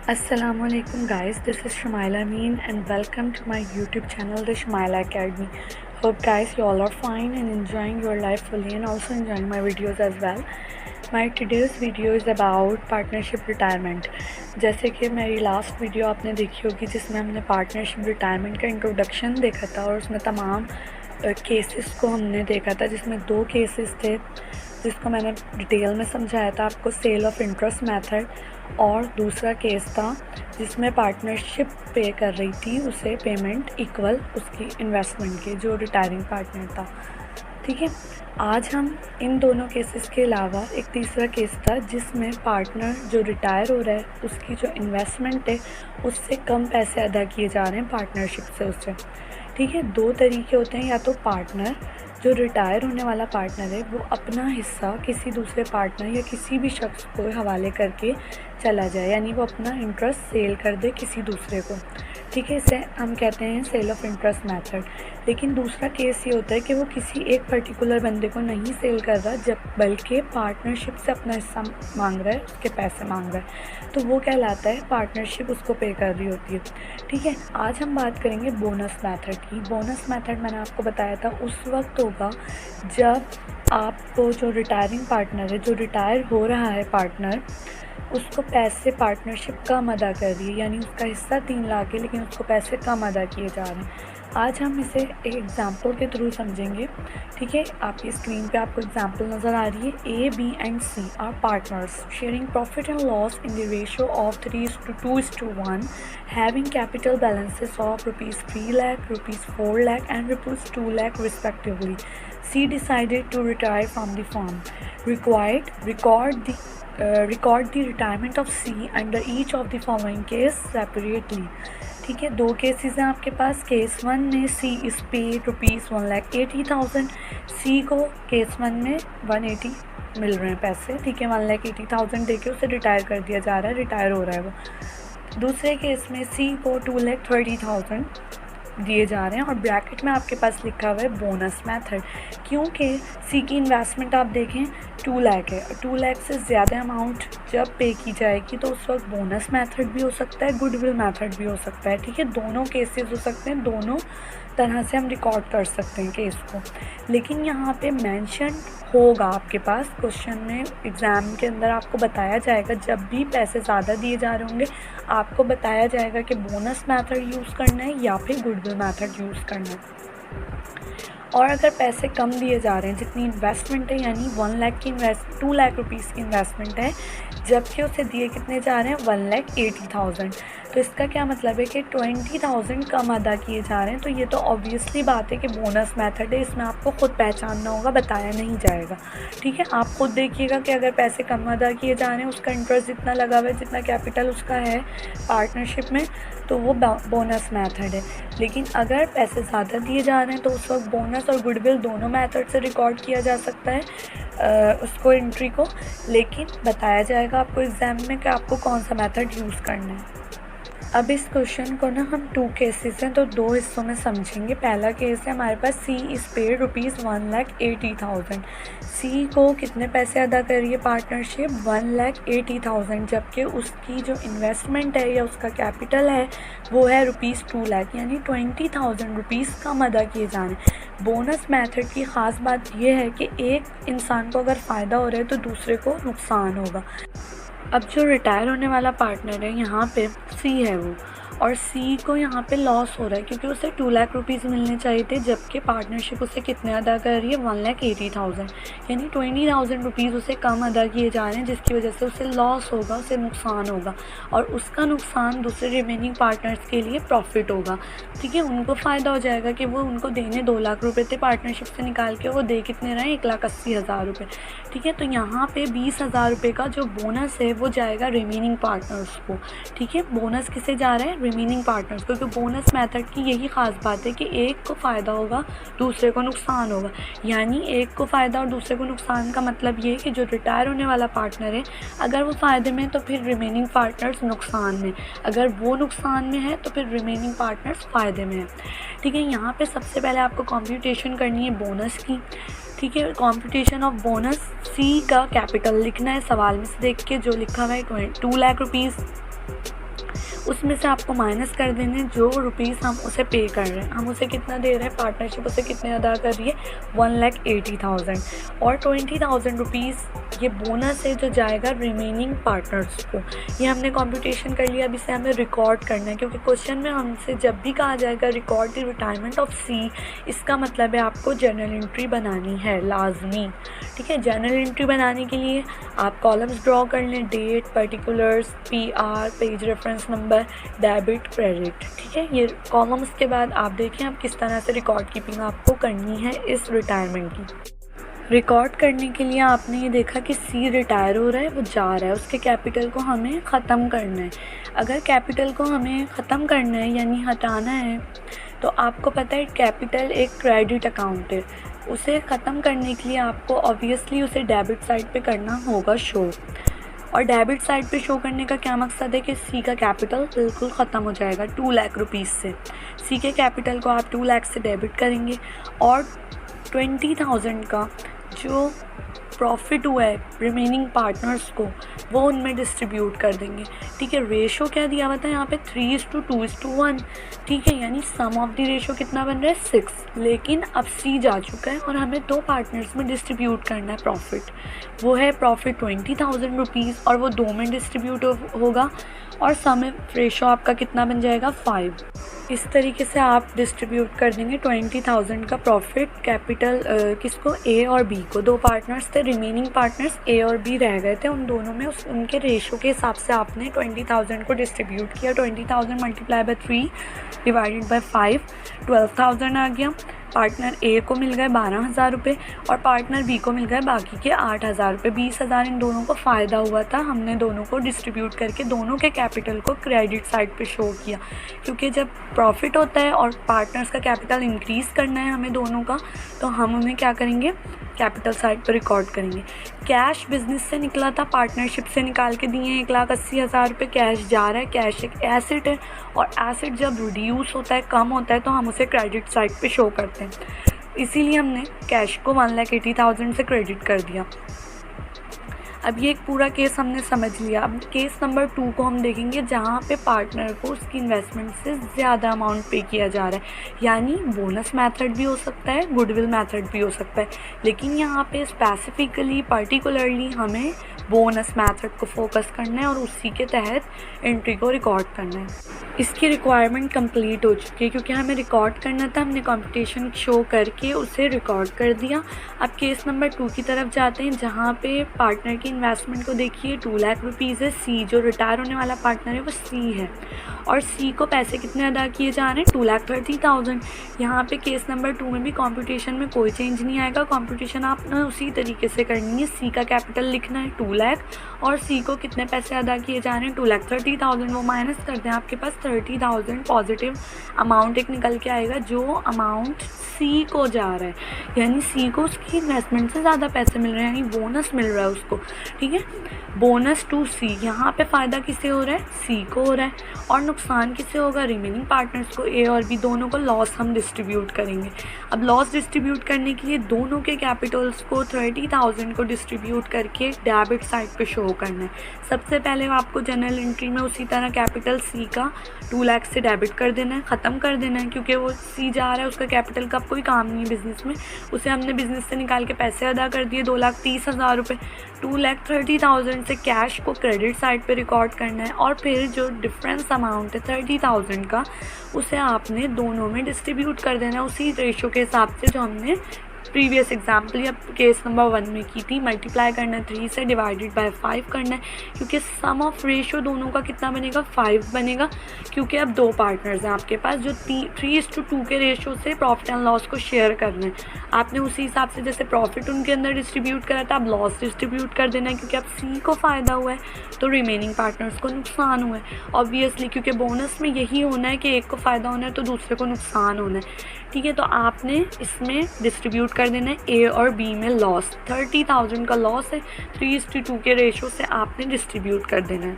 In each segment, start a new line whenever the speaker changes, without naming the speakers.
Assalamualaikum guys, this is Shumaila Amin and welcome to my YouTube channel, The Shumaila Academy. Hope guys you all are fine and enjoying your life fully and also enjoying my videos as well. My today's video is about partnership retirement. जैसे कि मेरी last video आपने देखी होगी जिसमें हमने partnership retirement का introduction देखा था और उसमें तमाम केसेस को हमने देखा था, जिसमें 2 केसेस थे जिसको मैंने डिटेल में समझाया था आपको, सेल ऑफ इंटरेस्ट मेथड, और दूसरा केस था जिसमें पार्टनरशिप पे कर रही थी उसे पेमेंट इक्वल उसकी इन्वेस्टमेंट की, जो रिटायरिंग पार्टनर था। ठीक है, आज हम इन दोनों केसेस के अलावा एक तीसरा केस था जिसमें पार्टनर जो रिटायर हो रहा है उसकी जो इन्वेस्टमेंट है उससे कम पैसे अदा किए जा रहे हैं पार्टनरशिप से उससे। ठीक है, 2 तरीके होते हैं, या तो पार्टनर जो रिटायर होने वाला पार्टनर है वो अपना हिस्सा किसी दूसरे पार्टनर या किसी भी शख्स को हवाले करके चला जाए, यानी वो अपना इंटरेस्ट सेल कर दे किसी दूसरे को। ठीक है, इसे हम कहते हैं सेल ऑफ इंटरेस्ट मेथड। लेकिन दूसरा केस ये होता है कि वो किसी एक पर्टिकुलर बंदे को नहीं सेल कर रहा, जब बल्कि पार्टनरशिप से अपना हिस्सा मांग रहा है, उसके पैसे मांग रहा है, तो वो कहलाता है पार्टनरशिप उसको पे कर रही होती है। ठीक है, आज हम बात करेंगे बोनस मेथड की। बोनस मेथड मैंने आपको बताया था उस वक्त होगा जब आपको जो रिटायरिंग पार्टनर है, जो रिटायर हो रहा है पार्टनर, उसको पैसे पार्टनरशिप कम अदा कर रही है, यानी उसका हिस्सा 3 लाख है लेकिन उसको पैसे कम अदा किए जा रहे हैं। आज हम इसे एक एग्जांपल के थ्रू समझेंगे। ठीक है, आपकी स्क्रीन पे आपको एग्जांपल नज़र आ रही है। A, B and C are partners sharing profit and loss in the ratio of 3:2:1, having capital balances of ₹3 lakh, ₹4 lakh and ₹2 lakh respectively. C decided to retire from the firm. Record the retirement of C under each of the following case separately. ठीक है, 2 cases हैं आपके पास। Case 1 में C इस paid ₹1,80,000। C को case 1 में 180 मिल रहे हैं पैसे। ठीक है, 1,80,000 देके उसे रिटायर कर दिया जा रहा है, रिटायर हो रहा है वो। दूसरे केस में C को 2,30,000 दिए जा रहे हैं और ब्रैकेट में आपके पास लिखा हुआ है बोनस मेथड, क्योंकि सी की इन्वेस्टमेंट आप देखें 2 लाख है। 2 लाख से ज़्यादा अमाउंट जब पे की जाएगी तो उस वक्त बोनस मेथड भी हो सकता है, गुडविल मेथड भी हो सकता है। ठीक है, दोनों केसेस हो सकते हैं, दोनों तरह से हम रिकॉर्ड कर सकते हैं केस को। लेकिन यहाँ पे मेंशन होगा आपके पास क्वेश्चन में, एग्ज़ाम के अंदर आपको बताया जाएगा, जब भी पैसे ज़्यादा दिए जा रहे होंगे आपको बताया जाएगा कि बोनस मेथड यूज़ करना है या फिर गुडविल मेथड यूज़ करना है। और अगर पैसे कम दिए जा रहे हैं, जितनी इन्वेस्टमेंट है, यानी 1 लाख की 2 लाख रुपीज़ की इन्वेस्टमेंट है, जबकि उसे दिए कितने जा रहे हैं 1,80,000, तो इसका क्या मतलब है कि 20,000 कम अदा किए जा रहे हैं। तो ये तो ऑब्वियसली बात है कि बोनस मेथड है, इसमें आपको ख़ुद पहचानना होगा, बताया नहीं जाएगा। ठीक है, आप खुद देखिएगा कि अगर पैसे कम अदा किए जा रहे हैं, उसका इंटरेस्ट जितना लगा हुआ है, जितना कैपिटल उसका है पार्टनरशिप में, तो वो बोनस मेथड है। लेकिन अगर पैसे ज़्यादा दिए जा रहे हैं तो उस वक्त बोनस और गुडविल दोनों मेथड से रिकॉर्ड किया जा सकता है उसको, एंट्री को। लेकिन बताया जाएगा आपको एग्ज़ाम में कि आपको कौन सा मेथड यूज़ करना है। अब इस क्वेश्चन को ना हम 2 केसेस हैं तो 2 हिस्सों में समझेंगे। पहला केस है हमारे पास C इस पेड ₹1,80,000। C को कितने पैसे अदा कर रही है पार्टनरशिप 1,80,000, जबकि उसकी जो इन्वेस्टमेंट है या उसका कैपिटल है वो है ₹2 लाख, यानी 20,000 रुपीज़ कम अदा किए जा रहे हैं। बोनस मेथड की ख़ास बात यह है कि एक इंसान को अगर फ़ायदा हो रहा है तो दूसरे को नुकसान होगा। अब जो रिटायर होने वाला पार्टनर है यहाँ पे C है वो, और C को यहाँ पे लॉस हो रहा है क्योंकि उसे 2 लाख रुपीज़ मिलने चाहिए थे, जबकि पार्टनरशिप उसे कितने अदा कर रही है 1,80,000, यानी 20,000 रुपीज़ उसे कम अदा किए जा रहे हैं, जिसकी वजह से उसे लॉस होगा, उसे नुकसान होगा, और उसका नुकसान दूसरे रिमेनिंग पार्टनर्स के लिए प्रॉफिट होगा। ठीक है, उनको फ़ायदा हो जाएगा कि वो उनको देने 2 लाख रुपये थे पार्टनरशिप से निकाल के, वो दे कितने रहे 1,80,000 रुपये। ठीक है, तो यहाँ पे 20,000 रुपये का जो बोनस है वो जाएगा रिमेनिंग पार्टनर्स को। ठीक है, बोनस किसे जा रहा है रिमेनिंग पार्टनर्स को, क्योंकि बोनस मेथड की यही ख़ास बात है कि एक को फ़ायदा होगा दूसरे को नुकसान होगा, यानी एक को फ़ायदा और दूसरे को नुकसान का मतलब ये है कि जो रिटायर होने वाला पार्टनर है अगर वो फ़ायदे में तो फिर रिमेनिंग पार्टनर्स नुकसान में, अगर वो नुकसान में है तो फिर रिमेनिंग पार्टनर्स फ़ायदे में है। ठीक है, यहाँ पे सबसे पहले आपको कंप्यूटेशन करनी है बोनस की। ठीक है, कंप्यूटेशन ऑफ बोनस, C का कैपिटल लिखना है, सवाल में से देख के जो लिखा हुआ है 2 लाख रुपीज़ उसमें से आपको माइनस कर देने जो रुपीज़ हम उसे पे कर रहे हैं। हम उसे कितना दे रहे हैं, पार्टनरशिप उसे कितने अदा कर रही है, 1,80,000 और 20,000 रुपीज़ ये बोनस है जो जाएगा रिमेनिंग पार्टनर्स को। ये हमने कंप्यूटेशन कर लिया। अब इसे हमें रिकॉर्ड करना है, क्योंकि क्वेश्चन में हमसे जब भी कहा जाएगा रिकॉर्ड द रिटायरमेंट ऑफ सी, इसका मतलब है आपको जर्नल एंट्री बनानी है लाजमी। ठीक है, जर्नल एंट्री बनाने के लिए आप कॉलम्स ड्रॉ कर लें, date, particulars, PR, page reference number, debit, credit. ठीक है, ये कॉलम्स के बाद आप देखें आप किस तरह से रिकॉर्ड कीपिंग आपको करनी है इस रिटायरमेंट की। रिकॉर्ड करने के लिए आपने ये देखा कि सी रिटायर हो रहा है, वो जा रहा है, उसके कैपिटल को हमें ख़त्म करना है। अगर कैपिटल को हमें ख़त्म करना है यानी हटाना है, तो आपको पता है कैपिटल एक क्रेडिट अकाउंट है, उसे ख़त्म करने के लिए आपको ऑब्वियसली उसे डेबिट साइड पे करना होगा शो। और डेबिट साइड पे शो करने का क्या मकसद है कि सी का कैपिटल बिल्कुल ख़त्म हो जाएगा 2 लाख रुपीज़ से। सी के कैपिटल को आप 2 लाख से डेबिट करेंगे और 20,000 का जो प्रॉफिट हुआ है रिमेनिंग पार्टनर्स को वो उनमें डिस्ट्रीब्यूट कर देंगे। ठीक है, रेशो क्या दिया हुआ था यहाँ पे 3:2:1। ठीक है, यानी सम ऑफ द रेशो कितना बन रहा है 6। लेकिन अब सी जा चुका है और हमें 2 पार्टनर्स में डिस्ट्रीब्यूट करना है प्रॉफिट। वो है प्रॉफिट 20,000 रुपीज़ और वो 2 में डिस्ट्रीब्यूट होगा और सम रेशो आपका कितना बन जाएगा 5। इस तरीके से आप डिस्ट्रीब्यूट कर देंगे 20,000 का प्रॉफिट कैपिटल किसको, ए और बी को। 2 पार्टनर्स थे, रिमेनिंग पार्टनर्स ए और बी रह गए थे, उन दोनों में उनके रेशो के हिसाब से आपने 20,000 को डिस्ट्रीब्यूट किया। 20,000 मल्टीप्लाई बाय 3 डिवाइडेड बाय 5, 12,000 आ गया। पार्टनर ए को मिल गए 12,000 रुपये और पार्टनर बी को मिल गए बाकी के 8,000 रुपये। 20,000 इन दोनों को फ़ायदा हुआ था, हमने दोनों को डिस्ट्रीब्यूट करके दोनों के कैपिटल को क्रेडिट साइड पे शो किया। क्योंकि जब प्रॉफिट होता है और पार्टनर्स का कैपिटल इंक्रीज़ करना है हमें दोनों का, तो हम उन्हें क्या करेंगे, कैपिटल साइड पर रिकॉर्ड करेंगे। कैश बिजनेस से निकला था, पार्टनरशिप से निकाल के दिए 1,80,000 रुपये, कैश जा रहा है। कैश एक एसेट है और एसेट जब रिड्यूस होता है, कम होता है, तो हम उसे क्रेडिट साइड पे शो करते हैं। इसीलिए हमने कैश को 1,80,000 से क्रेडिट कर दिया। अब ये एक पूरा केस हमने समझ लिया। अब केस नंबर 2 को हम देखेंगे, जहाँ पे पार्टनर को उसकी इन्वेस्टमेंट से ज़्यादा अमाउंट पे किया जा रहा है। यानी बोनस मेथड भी हो सकता है, गुडविल मेथड भी हो सकता है, लेकिन यहाँ पे स्पेसिफिकली पर्टिकुलरली हमें बोनस मेथड को फोकस करना है और उसी के तहत एंट्री को रिकॉर्ड करना है। इसकी रिक्वायरमेंट कंप्लीट हो चुकी है, क्योंकि हमें रिकॉर्ड करना था, हमने कंप्यूटेशन शो करके उसे रिकॉर्ड कर दिया। अब केस नंबर 2 की तरफ जाते हैं, जहाँ पे पार्टनर की इन्वेस्टमेंट को देखिए 2 लाख रुपीज़ है। सी जो रिटायर होने वाला पार्टनर है वो सी है और सी को पैसे कितने अदा किए जा रहे हैं, 2,30,000। यहाँ पे केस नंबर 2 में भी कंप्यूटेशन में कोई चेंज नहीं आएगा। कंप्यूटेशन आपने उसी तरीके से करनी है। सी का कैपिटल लिखना है 2 लाख और सी को कितने पैसे अदा किए जा रहे हैं, 2,30,000। वो माइनस कर दें, आपके पास 30,000 पॉजिटिव अमाउंट एक निकल के आएगा, जो अमाउंट सी को जा रहा है। यानी सी को उसकी इन्वेस्टमेंट से ज़्यादा पैसे मिल रहे हैं, यानी बोनस मिल रहा है उसको। ठीक है, बोनस टू सी। यहाँ पे फ़ायदा किसे हो रहा है, सी को हो रहा है और नुकसान किसे होगा, रिमेनिंग पार्टनर्स को। ए और बी दोनों को लॉस हम डिस्ट्रीब्यूट करेंगे। अब लॉस डिस्ट्रीब्यूट करने के लिए दोनों के कैपिटल्स को 30,000 को डिस्ट्रीब्यूट करके डेबिट साइड पे शो करना है। सबसे पहले आपको जनरल एंट्री में उसी तरह कैपिटल सी का 2 लाख से डेबिट कर देना है, ख़त्म कर देना है, क्योंकि वो सी जा रहा है, उसका कैपिटल का कोई काम नहीं है बिज़नेस में। उसे हमने बिज़नेस से निकाल के पैसे अदा कर दिए 2,30,000 रुपये। 2,30,000 से कैश को क्रेडिट साइड पे रिकॉर्ड करना है और फिर जो डिफरेंस अमाउंट है 30,000 का, उसे आपने दोनों में डिस्ट्रीब्यूट कर देना है उसी रेशो के हिसाब से जो हमने प्रीवियस एग्जाम्पल या केस नंबर 1 में की थी। मल्टीप्लाई करना है 3 से, डिवाइडेड बाय 5 करना है, क्योंकि सम ऑफ रेशो दोनों का कितना बनेगा, 5 बनेगा। क्योंकि अब 2 पार्टनर्स हैं आपके पास जो 3:2 के रेशो से प्रॉफिट एंड लॉस को शेयर करना है। आपने उसी हिसाब से जैसे प्रॉफिट उनके अंदर डिस्ट्रीब्यूट करा था, अब लॉस डिस्ट्रीब्यूट कर देना है, क्योंकि अब सी को फ़ायदा हुआ है तो रिमेनिंग पार्टनर्स को नुकसान हुआ है ऑब्वियसली, क्योंकि बोनस में यही होना है कि एक को फ़ायदा होना है तो दूसरे को नुकसान होना है। ठीक है, तो आपने इसमें डिस्ट्रीब्यूट कर देना है ए और बी में लॉस। 30,000 का लॉस है, 3:2 के रेशो से आपने डिस्ट्रीब्यूट कर देना है।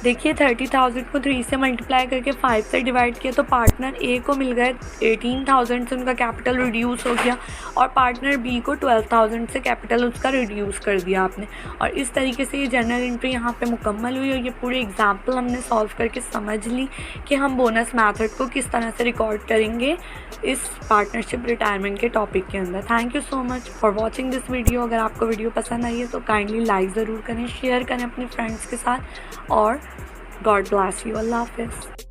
देखिए 30,000 को 3 से मल्टीप्लाई करके 5 से डिवाइड किया तो पार्टनर ए को मिल गए 18,000 से उनका कैपिटल रिड्यूस हो गया, और पार्टनर बी को 12,000 से कैपिटल उसका रिड्यूस कर दिया आपने। और इस तरीके से ये जर्नल एंट्री यहाँ पे मुकम्मल हुई, और ये पूरी एग्जाम्पल हमने सॉल्व करके समझ ली कि हम बोनस मैथड को किस तरह से रिकॉर्ड करेंगे इस पार्टनरशिप रिटायरमेंट के टॉपिक के अंदर। Thank you so much for watching this video. अगर आपको वीडियो पसंद आई है तो काइंडली लाइक ज़रूर करें, शेयर करें अपने फ्रेंड्स के साथ, और गॉड ब्लेस यू। अल्लाह हाफिज़।